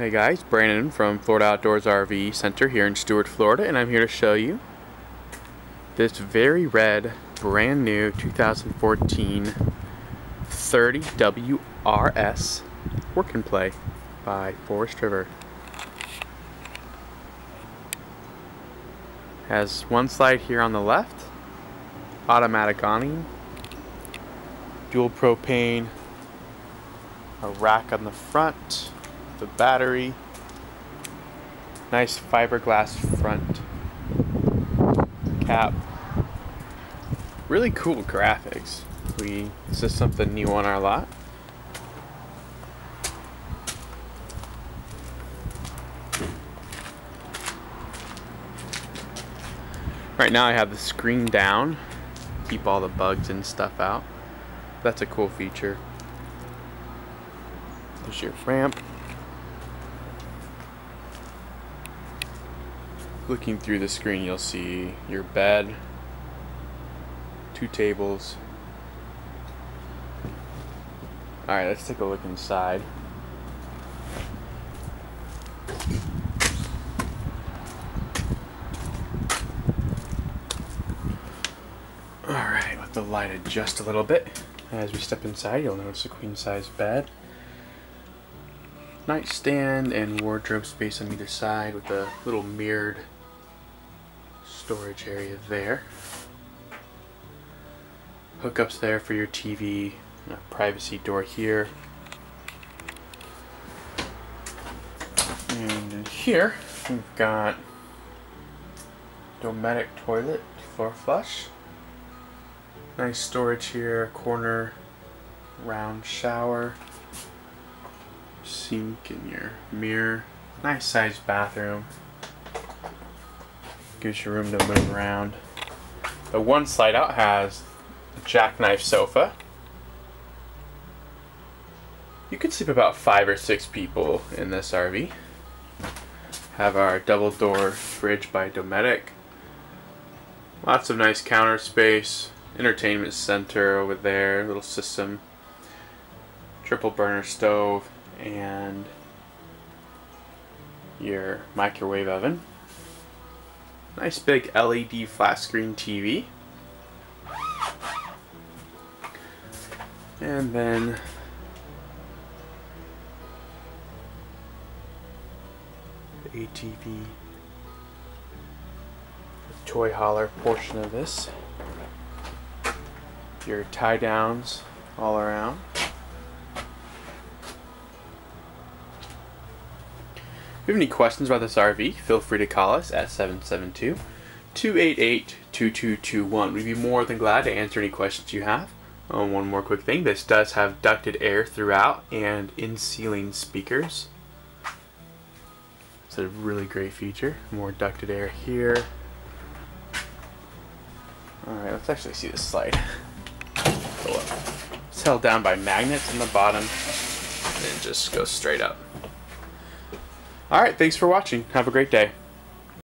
Hey guys, Brandon from Florida Outdoors RV Center here in Stuart, Florida, and I'm here to show you this very red, brand new 2014 30 WRS Work and Play by Forest River. Has one slide here on the left, automatic awning, dual propane, a rack on the front, the battery, nice fiberglass front cap, really cool graphics. This is something new on our lot. Right now I have the screen down, keep all the bugs and stuff out. That's a cool feature. There's your ramp. Looking through the screen, you'll see your bed, 2 tables. Alright, let's take a look inside. Alright, let the light adjust a little bit. As we step inside, you'll notice a queen-size bed, nightstand, and wardrobe space on either side with a little mirrored storage area there. Hookups there for your TV, a privacy door here. And in here, we've got Dometic toilet, floor flush. Nice storage here, corner, round shower, sink and your mirror. Nice sized bathroom. Gives you room to move around. The one slide out has a jackknife sofa. You could sleep about 5 or 6 people in this RV. Have our double door fridge by Dometic. Lots of nice counter space. Entertainment center over there, little system. Triple burner stove and your microwave oven. Nice big LED flat screen TV. And then the ATV, the toy hauler portion of this. Your tie downs all around. If you have any questions about this RV, feel free to call us at 772-288-2221. We'd be more than glad to answer any questions you have. One more quick thing, this does have ducted air throughout and in-ceiling speakers. It's a really great feature. More ducted air here. Alright, let's actually see this slide. It's held down by magnets in the bottom and it just goes straight up. Alright, thanks for watching. Have a great day.